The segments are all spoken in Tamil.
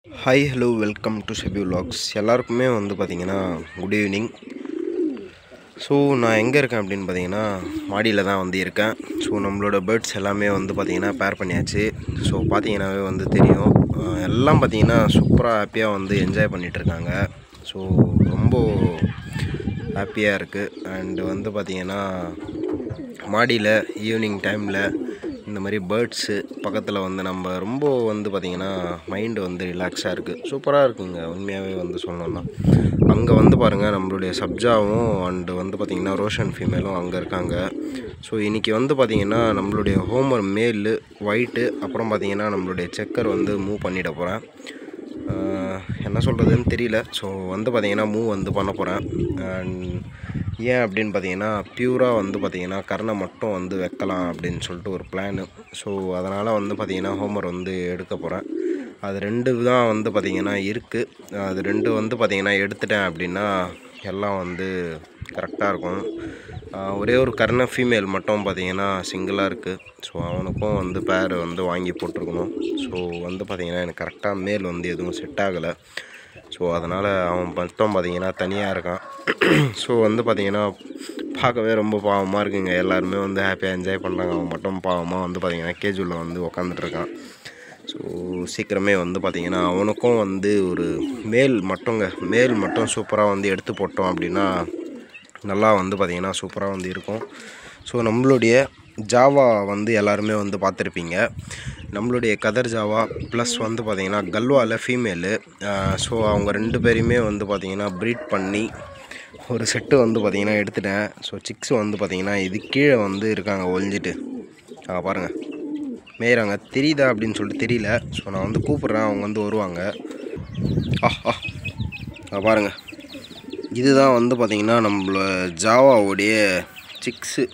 Hi hello welcome to Shebi vlogs. எல்லாருக்குமே வந்து பார்த்திங்கன்னா குட் ஈவினிங். ஸோ நான் எங்கே இருக்கேன் அப்படின்னு பார்த்தீங்கன்னா மாடியில் தான் வந்து இருக்கேன். ஸோ நம்மளோட பேர்ட்ஸ் எல்லாமே வந்து பார்த்திங்கன்னா பேர் பண்ணியாச்சு. ஸோ பார்த்தீங்கன்னாவே வந்து தெரியும், எல்லாம் பார்த்திங்கன்னா சூப்பராக ஹாப்பியாக வந்து என்ஜாய் பண்ணிகிட்ருக்காங்க. ஸோ ரொம்ப ஹாப்பியாக இருக்குது. அண்டு வந்து பார்த்திங்கன்னா மாடியில் ஈவினிங் டைமில் இந்த மாதிரி பேர்ட்ஸு பக்கத்தில் வந்து நம்ம ரொம்ப வந்து பார்த்திங்கன்னா மைண்டு வந்து ரிலாக்ஸாக இருக்குது. சூப்பராக இருக்குங்க உண்மையாகவே வந்து சொல்லணுன்னா. அங்கே வந்து பாருங்கள், நம்மளுடைய சப்ஜாவும் அண்டு வந்து பார்த்திங்கன்னா ரோஷன் ஃபீமேலும் அங்கே இருக்காங்க. ஸோ இன்றைக்கி வந்து பார்த்திங்கன்னா நம்மளுடைய ஹோமர் மேலு ஒயிட்டு, அப்புறம் பார்த்திங்கன்னா நம்மளுடைய செக்கர் வந்து மூவ் பண்ணிட போகிறேன். என்ன சொல்கிறதுன்னு தெரியல. ஸோ வந்து பார்த்திங்கன்னா மூவ் வந்து பண்ண போகிறேன். அண்ட் ஏன் அப்படின்னு பார்த்தீங்கன்னா பியூராக வந்து பார்த்திங்கன்னா கர்ணை மட்டும் வந்து வைக்கலாம் அப்படின்னு சொல்லிட்டு ஒரு பிளானு. ஸோ அதனால் வந்து பார்த்திங்கன்னா ஹோமர் வந்து எடுக்க போகிறேன். அது 2 தான் வந்து பார்த்திங்கன்னா இருக்குது. அது 2 வந்து பார்த்திங்கன்னா எடுத்துட்டேன் அப்படின்னா எல்லாம் வந்து கரெக்டாக இருக்கும். ஒரே ஒரு கர்ண ஃபீமேல் மட்டும் பார்த்திங்கன்னா சிங்கிளாக இருக்குது. ஸோ அவனுக்கும் வந்து பேர் வந்து வாங்கி போட்டிருக்கணும். ஸோ வந்து பார்த்திங்கன்னா எனக்கு கரெக்டாக மேல் வந்து எதுவும் செட் ஆகலை. ஸோ அதனால் அவன் மட்டும் பார்த்திங்கன்னா தனியாக இருக்கான். ஸோ வந்து பார்த்திங்கன்னா பார்க்கவே ரொம்ப பாவமாக இருக்குங்க. எல்லாருமே வந்து ஹாப்பியாக என்ஜாய் பண்ணுறாங்க. அவன் மட்டும் பாவமாக வந்து பார்த்திங்கன்னா கேஜுவலில் வந்து உக்காந்துட்ருக்கான். ஸோ சீக்கிரமே வந்து பார்த்திங்கன்னா அவனுக்கும் வந்து ஒரு மேல் மட்டும் சூப்பராக வந்து எடுத்து போட்டோம் அப்படின்னா நல்லா வந்து பார்த்திங்கன்னா சூப்பராக வந்து இருக்கும். ஸோ நம்மளுடைய ஜாவா வந்து எல்லாருமே வந்து பார்த்துருப்பீங்க. நம்மளுடைய கதர் ஜாவா ப்ளஸ் வந்து பார்த்திங்கன்னா கல்வாவில் ஃபீமேலு. ஸோ அவங்க 2 பேரையுமே வந்து பார்த்திங்கன்னா ப்ரீட் பண்ணி ஒரு செட்டு வந்து பார்த்திங்கன்னா எடுத்துட்டேன். ஸோ சிக்ஸ் வந்து பார்த்திங்கன்னா இது கீழே வந்து இருக்காங்க ஒழிஞ்சிட்டு. பாருங்கள் மேயிறாங்க, தெரியுதா அப்படின்னு சொல்லிட்டு தெரியல. ஸோ நான் வந்து கூப்பிட்றேன், அவங்க வந்து வருவாங்க. பாருங்கள், இதுதான் வந்து பார்த்திங்கன்னா நம்மள ஜாவாவுடைய சிக்ஸு.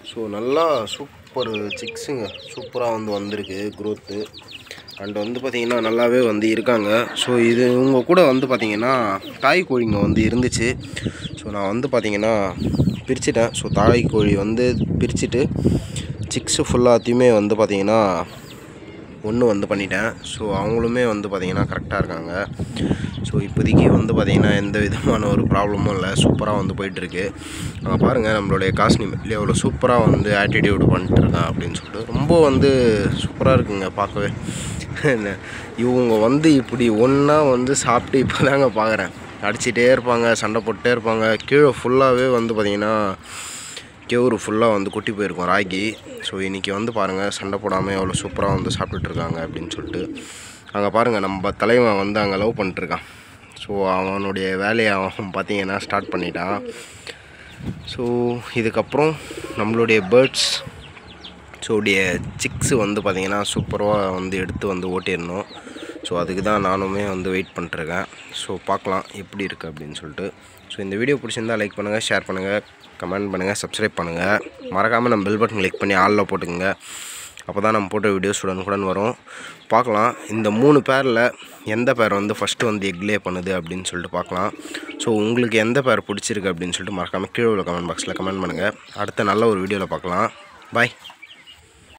ஸோ நல்லா சூப்பர் சிக்ஸுங்க, சூப்பராக வந்து வந்திருக்கு க்ரோத்து. அண்ட் வந்து பார்த்திங்கன்னா நல்லாவே வந்து இருக்காங்க. ஸோ இது இவங்க கூட வந்து பார்த்திங்கன்னா தாய் கோழிங்க வந்து இருந்துச்சு. ஸோ நான் வந்து பார்த்திங்கன்னா பிரிச்சுட்டேன். ஸோ தாய் கோழி வந்து பிரிச்சுட்டு சிக்ஸு ஃபுல்லாத்தையுமே வந்து பார்த்திங்கன்னா ஒன்று வந்து பண்ணிட்டேன். ஸோ அவங்களுமே வந்து பார்த்திங்கன்னா கரெக்டாக இருக்காங்க. ஸோ இப்போதைக்கு வந்து பார்த்திங்கன்னா எந்த விதமான ஒரு ப்ராப்ளமும் இல்லை, சூப்பராக வந்து போயிட்டுருக்கு. பாருங்கள் நம்மளுடைய காஸ்னிம் எவ்வளோ சூப்பராக வந்து ஆட்டிடியூடு பண்ணிட்டுருக்கான் அப்படின்னு சொல்லிட்டு ரொம்ப வந்து சூப்பராக இருக்குங்க பார்க்கவே. இவங்க வந்து இப்படி ஒன்றா வந்து சாப்பிட்டு இப்போ தாங்க பார்க்குறேன். அடிச்சிட்டே இருப்பாங்க, சண்டை போட்டே இருப்பாங்க. கீழே ஃபுல்லாகவே வந்து பார்த்திங்கன்னா கேவுரு ஃபுல்லாக வந்து கொட்டி போயிருக்கும் ராகி. ஸோ இன்றைக்கி வந்து பாருங்கள் சண்டை போடாமல் எவ்வளோ சூப்பராக வந்து சாப்பிட்டுட்ருக்காங்க அப்படின்னு சொல்லிட்டு. அங்கே பாருங்கள் நம்ம தலைவன் வந்து அங்கே லவ் பண்ணிட்டுருக்கான். ஸோ அவனுடைய வேலையை அவன் பார்த்திங்கன்னா ஸ்டார்ட் பண்ணிட்டான். ஸோ இதுக்கப்புறம் நம்மளுடைய பேர்ட்ஸ் ஸோடைய சிக்ஸு வந்து பார்த்திங்கன்னா சூப்பராக வந்து எடுத்து வந்து ஓட்டிடணும். ஸோ அதுக்கு தான் நானுமே வந்து வெயிட் பண்ணிட்டுருக்கேன். ஸோ பார்க்கலாம் எப்படி இருக்குது அப்படின்னு சொல்லிட்டு. ஸோ இந்த வீடியோ பிடிச்சிருந்தால் லைக் பண்ணுங்கள், ஷேர் பண்ணுங்கள், கமெண்ட் பண்ணுங்கள், சப்ஸ்கிரைப் பண்ணுங்கள். மறக்காமல் நம்ம பெல் பட்டன் கிளிக் பண்ணி ஆளில் போட்டுக்கோங்க. அப்போ தான் நம்ம போட்ட வீடியோஸ் உடனுக்குடன் வரும். பார்க்கலாம் இந்த 3 பேரில் எந்த பேர் வந்து ஃபஸ்ட்டு வந்து எக்லே பண்ணுது அப்படின்னு சொல்லிட்டு பார்க்கலாம். ஸோ உங்களுக்கு எந்த பேர் பிடிச்சிருக்கு அப்படின்னு சொல்லிட்டு மறக்காமல் கீழே உள்ள கமெண்ட் பாக்ஸில் கமெண்ட் பண்ணுங்கள். அடுத்த நல்ல ஒரு வீடியோவில் பார்க்கலாம். பாய்.